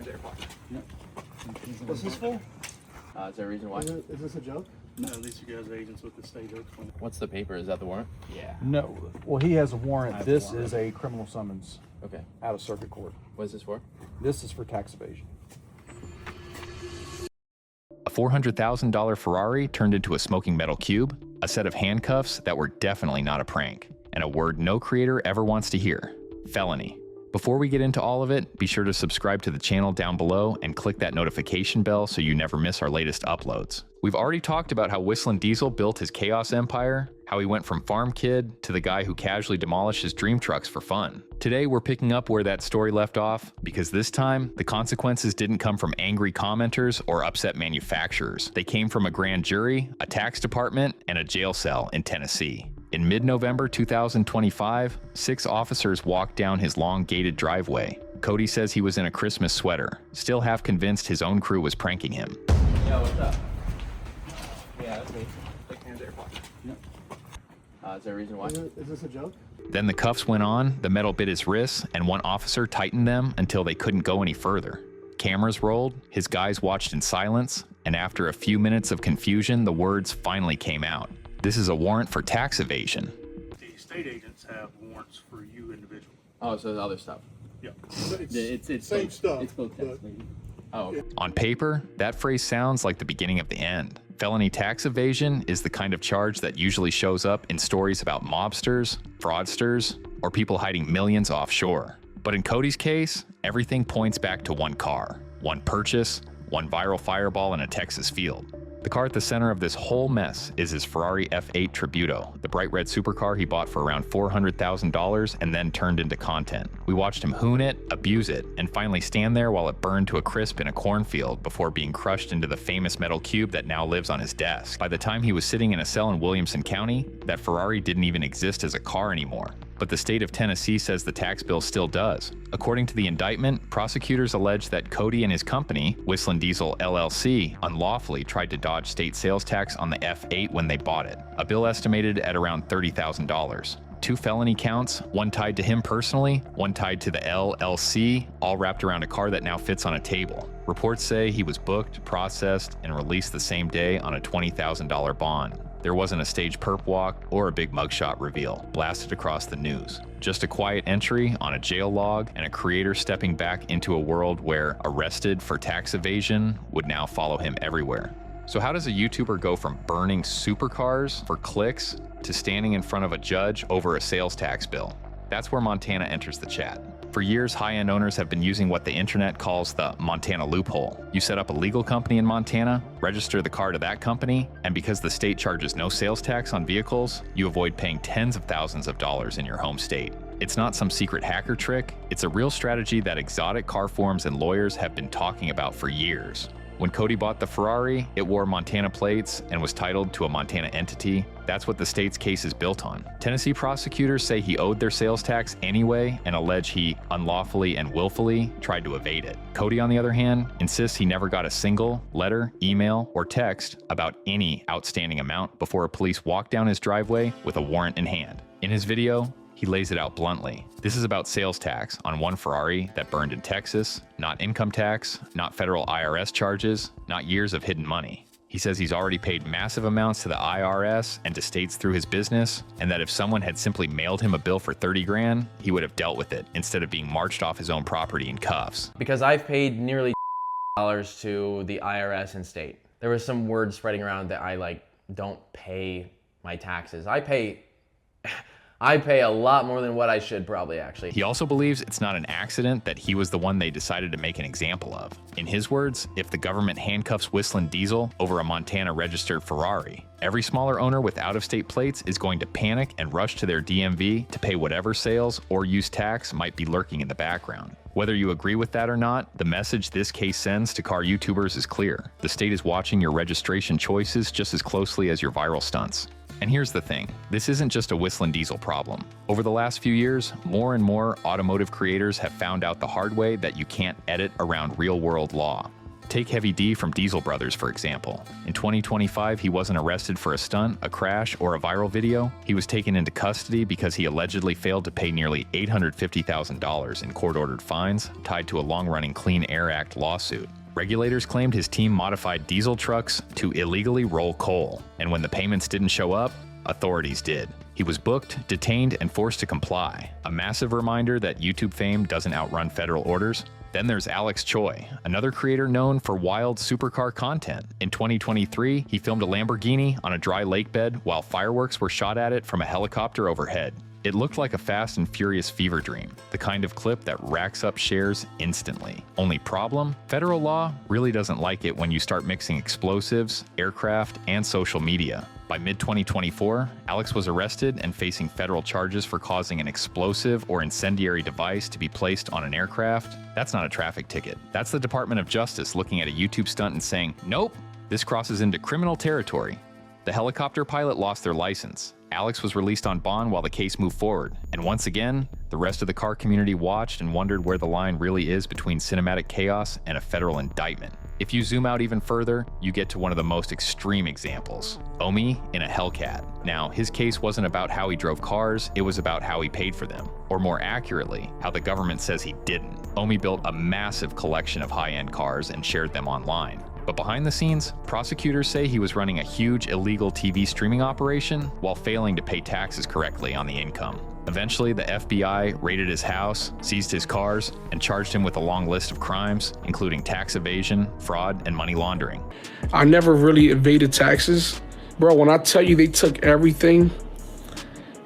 hands at your pocket. Yep. Was this full? Is there a reason why? Is this a joke? No, these are guys agents with the state of. What's the paper? Is that the warrant? Yeah. No. Well, he has a warrant. have This a warrant. is a criminal summons Okay. out of circuit court. What is this for? This is for tax evasion. A $400,000 Ferrari turned into a smoking metal cube, a set of handcuffs that were definitely not a prank, and a word no creator ever wants to hear: felony. Before we get into all of it, be sure to subscribe to the channel down below and click that notification bell so you never miss our latest uploads. We've already talked about how Whistlin' Diesel built his chaos empire, how he went from farm kid to the guy who casually demolished his dream trucks for fun. Today we're picking up where that story left off, because this time, the consequences didn't come from angry commenters or upset manufacturers. They came from a grand jury, a tax department, and a jail cell in Tennessee. In mid-November 2025, 6 officers walked down his long gated driveway. Cody says he was in a Christmas sweater, still half convinced his own crew was pranking him. Yo, what's up? Yeah, that's me. Put hands at your pocket. Yep. Is there a reason why? Is this a joke? Then the cuffs went on, the metal bit his wrists, and one officer tightened them until they couldn't go any further. Cameras rolled, his guys watched in silence, and after a few minutes of confusion, the words finally came out. This is a warrant for tax evasion. The state agents have warrants for you individually. Oh, so there's other stuff. Yeah. It's same both, stuff, It's both tests, maybe. Oh, okay. On paper, that phrase sounds like the beginning of the end. Felony tax evasion is the kind of charge that usually shows up in stories about mobsters, fraudsters, or people hiding millions offshore. But in Cody's case, everything points back to one car, one purchase, one viral fireball in a Texas field. The car at the center of this whole mess is his Ferrari F8 Tributo, the bright red supercar he bought for around $400,000 and then turned into content. We watched him hoon it, abuse it, and finally stand there while it burned to a crisp in a cornfield before being crushed into the famous metal cube that now lives on his desk. By the time he was sitting in a cell in Williamson County, that Ferrari didn't even exist as a car anymore. But the state of Tennessee says the tax bill still does. According to the indictment, prosecutors allege that Cody and his company, Whistlin' Diesel LLC, unlawfully tried to dodge state sales tax on the F8 when they bought it, a bill estimated at around $30,000. 2 felony counts, one tied to him personally, one tied to the LLC, all wrapped around a car that now fits on a table. Reports say he was booked, processed, and released the same day on a $20,000 bond. There wasn't a stage perp walk or a big mugshot reveal blasted across the news. Just a quiet entry on a jail log and a creator stepping back into a world where arrested for tax evasion would now follow him everywhere. So how does a YouTuber go from burning supercars for clicks to standing in front of a judge over a sales tax bill? That's where Montana enters the chat. For years, high-end owners have been using what the internet calls the Montana loophole. You set up a legal company in Montana, register the car to that company, and because the state charges no sales tax on vehicles, you avoid paying tens of thousands of dollars in your home state. It's not some secret hacker trick, it's a real strategy that exotic car forums and lawyers have been talking about for years. When Cody bought the Ferrari, it wore Montana plates and was titled to a Montana entity. That's what the state's case is built on. Tennessee prosecutors say he owed their sales tax anyway and allege he unlawfully and willfully tried to evade it. Cody, on the other hand, insists he never got a single letter, email, or text about any outstanding amount before police walked down his driveway with a warrant in hand. In his video, he lays it out bluntly. This is about sales tax on one Ferrari that burned in Texas, not income tax, not federal IRS charges, not years of hidden money. He says he's already paid massive amounts to the IRS and to states through his business, and that if someone had simply mailed him a bill for 30 grand, he would have dealt with it instead of being marched off his own property in cuffs. Because I've paid nearly dollars to the IRS and state. There was some word spreading around that I don't pay my taxes. I pay a lot more than what I should probably, actually. He also believes it's not an accident that he was the one they decided to make an example of. In his words, if the government handcuffs Whistlin' Diesel over a Montana registered Ferrari, every smaller owner with out-of-state plates is going to panic and rush to their DMV to pay whatever sales or use tax might be lurking in the background. Whether you agree with that or not, the message this case sends to car YouTubers is clear. The state is watching your registration choices just as closely as your viral stunts. And here's the thing, this isn't just a Whistlin' Diesel problem. Over the last few years, more and more automotive creators have found out the hard way that you can't edit around real-world law. Take Heavy D from Diesel Brothers, for example. In 2025, he wasn't arrested for a stunt, a crash, or a viral video. He was taken into custody because he allegedly failed to pay nearly $850,000 in court-ordered fines tied to a long-running Clean Air Act lawsuit. Regulators claimed his team modified diesel trucks to illegally roll coal, and when the payments didn't show up, authorities did. He was booked, detained, and forced to comply. A massive reminder that YouTube fame doesn't outrun federal orders. Then there's Alex Choi, another creator known for wild supercar content. In 2023, he filmed a Lamborghini on a dry lake bed while fireworks were shot at it from a helicopter overhead. It looked like a Fast and Furious fever dream, the kind of clip that racks up shares instantly. Only problem? Federal law really doesn't like it when you start mixing explosives, aircraft, and social media. By mid-2024, Alex was arrested and facing federal charges for causing an explosive or incendiary device to be placed on an aircraft. That's not a traffic ticket. That's the Department of Justice looking at a YouTube stunt and saying, nope, this crosses into criminal territory. The helicopter pilot lost their license. Alex was released on bond while the case moved forward. And once again, the rest of the car community watched and wondered where the line really is between cinematic chaos and a federal indictment. If you zoom out even further, you get to one of the most extreme examples. Omi in a Hellcat. Now, his case wasn't about how he drove cars, it was about how he paid for them. Or more accurately, how the government says he didn't. Omi built a massive collection of high-end cars and shared them online. But behind the scenes, prosecutors say he was running a huge illegal TV streaming operation while failing to pay taxes correctly on the income. Eventually, the FBI raided his house, seized his cars, and charged him with a long list of crimes, including tax evasion, fraud, and money laundering. I never really evaded taxes. Bro, when I tell you they took everything,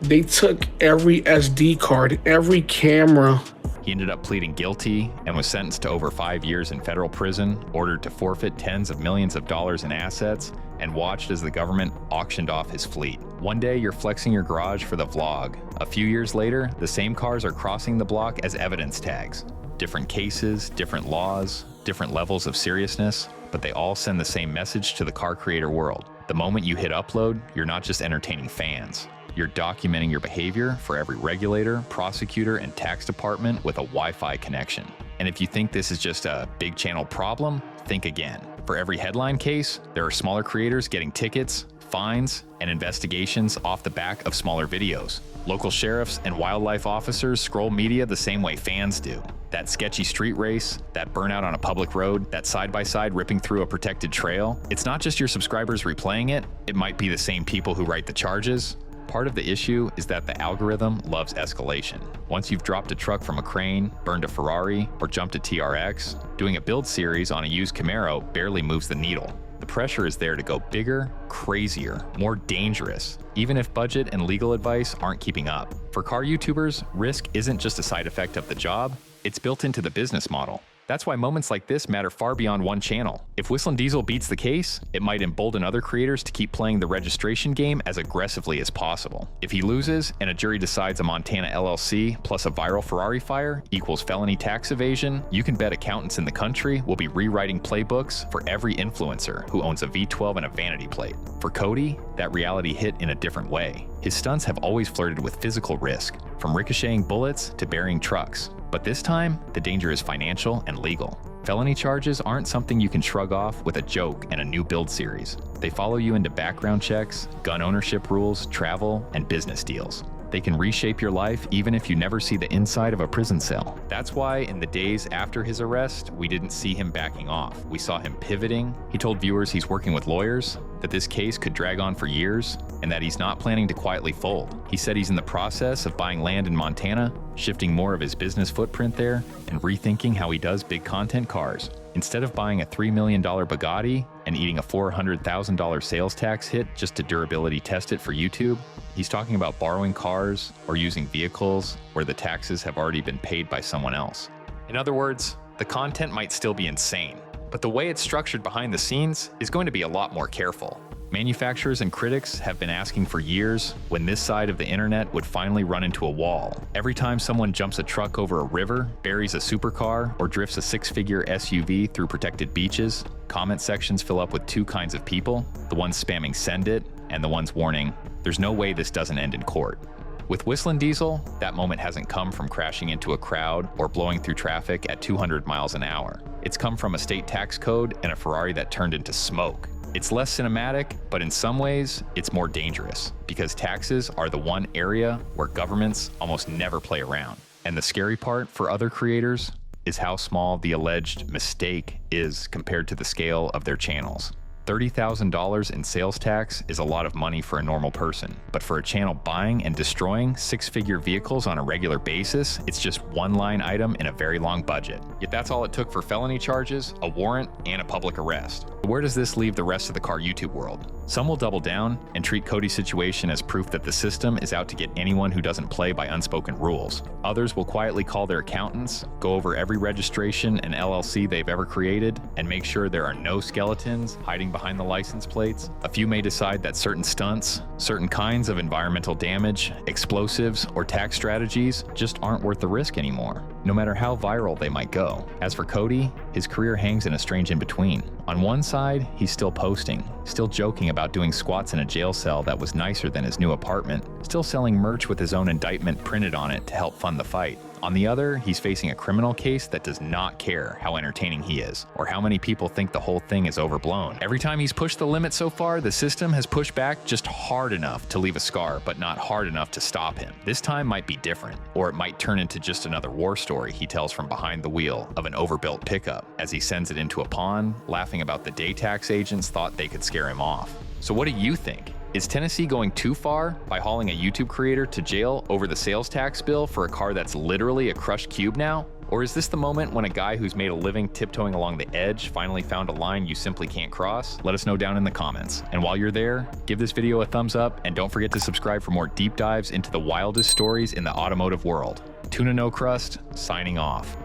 they took every SD card, every camera. He ended up pleading guilty and was sentenced to over 5 years in federal prison, ordered to forfeit tens of millions of dollars in assets, and watched as the government auctioned off his fleet. One day you're flexing your garage for the vlog. A few years later, the same cars are crossing the block as evidence tags. Different cases, different laws, different levels of seriousness, but they all send the same message to the car creator world. The moment you hit upload, you're not just entertaining fans. You're documenting your behavior for every regulator, prosecutor, and tax department with a Wi-Fi connection. And if you think this is just a big channel problem, think again. For every headline case, there are smaller creators getting tickets, fines, and investigations off the back of smaller videos. Local sheriffs and wildlife officers scroll media the same way fans do. That sketchy street race, that burnout on a public road, that side-by-side ripping through a protected trail, it's not just your subscribers replaying it, it might be the same people who write the charges. Part of the issue is that the algorithm loves escalation. Once you've dropped a truck from a crane, burned a Ferrari, or jumped a TRX, doing a build series on a used Camaro barely moves the needle. The pressure is there to go bigger, crazier, more dangerous, even if budget and legal advice aren't keeping up. For car YouTubers, risk isn't just a side effect of the job, it's built into the business model. That's why moments like this matter far beyond one channel. If Whistlin' Diesel beats the case, it might embolden other creators to keep playing the registration game as aggressively as possible. If he loses, and a jury decides a Montana LLC plus a viral Ferrari fire equals felony tax evasion, you can bet accountants in the country will be rewriting playbooks for every influencer who owns a V12 and a vanity plate. For Cody, that reality hit in a different way. His stunts have always flirted with physical risk, from ricocheting bullets to burying trucks. But this time, the danger is financial and legal. Felony charges aren't something you can shrug off with a joke and a new build series. They follow you into background checks, gun ownership rules, travel, and business deals. They can reshape your life even if you never see the inside of a prison cell. That's why in the days after his arrest, we didn't see him backing off. We saw him pivoting. He told viewers he's working with lawyers, that this case could drag on for years, and that he's not planning to quietly fold. He said he's in the process of buying land in Montana, shifting more of his business footprint there, and rethinking how he does big content cars. Instead of buying a $3 million Bugatti and eating a $400,000 sales tax hit just to durability test it for YouTube, he's talking about borrowing cars or using vehicles where the taxes have already been paid by someone else. In other words, the content might still be insane, but the way it's structured behind the scenes is going to be a lot more careful. Manufacturers and critics have been asking for years when this side of the internet would finally run into a wall. Every time someone jumps a truck over a river, buries a supercar, or drifts a six-figure SUV through protected beaches, comment sections fill up with two kinds of people, the ones spamming send it and the ones warning, there's no way this doesn't end in court. With Whistling Diesel, that moment hasn't come from crashing into a crowd or blowing through traffic at 200 miles an hour. It's come from a state tax code and a Ferrari that turned into smoke. It's less cinematic, but in some ways, it's more dangerous because taxes are the one area where governments almost never play around. And the scary part for other creators is how small the alleged mistake is compared to the scale of their channels. $30,000 in sales tax is a lot of money for a normal person, but for a channel buying and destroying six-figure vehicles on a regular basis, it's just one line item in a very long budget. Yet that's all it took for felony charges, a warrant, and a public arrest. Where does this leave the rest of the car YouTube world? Some will double down and treat Cody's situation as proof that the system is out to get anyone who doesn't play by unspoken rules. Others will quietly call their accountants, go over every registration and LLC they've ever created, and make sure there are no skeletons hiding behind the license plates. A few may decide that certain stunts, certain kinds of environmental damage, explosives, or tax strategies just aren't worth the risk anymore, no matter how viral they might go. As for Cody, his career hangs in a strange in-between. On one side, he's still posting, still joking about doing squats in a jail cell that was nicer than his new apartment, still selling merch with his own indictment printed on it to help fund the fight. On the other, he's facing a criminal case that does not care how entertaining he is, or how many people think the whole thing is overblown. Every time he's pushed the limit so far, the system has pushed back just hard enough to leave a scar, but not hard enough to stop him. This time might be different, or it might turn into just another war story he tells from behind the wheel of an overbuilt pickup, as he sends it into a pawn, laughing about the day tax agents thought they could scare him off. So what do you think? Is Tennessee going too far by hauling a YouTube creator to jail over the sales tax bill for a car that's literally a crushed cube now? Or is this the moment when a guy who's made a living tiptoeing along the edge finally found a line you simply can't cross? Let us know down in the comments. And while you're there, give this video a thumbs up and don't forget to subscribe for more deep dives into the wildest stories in the automotive world. Tuna No Crust, signing off.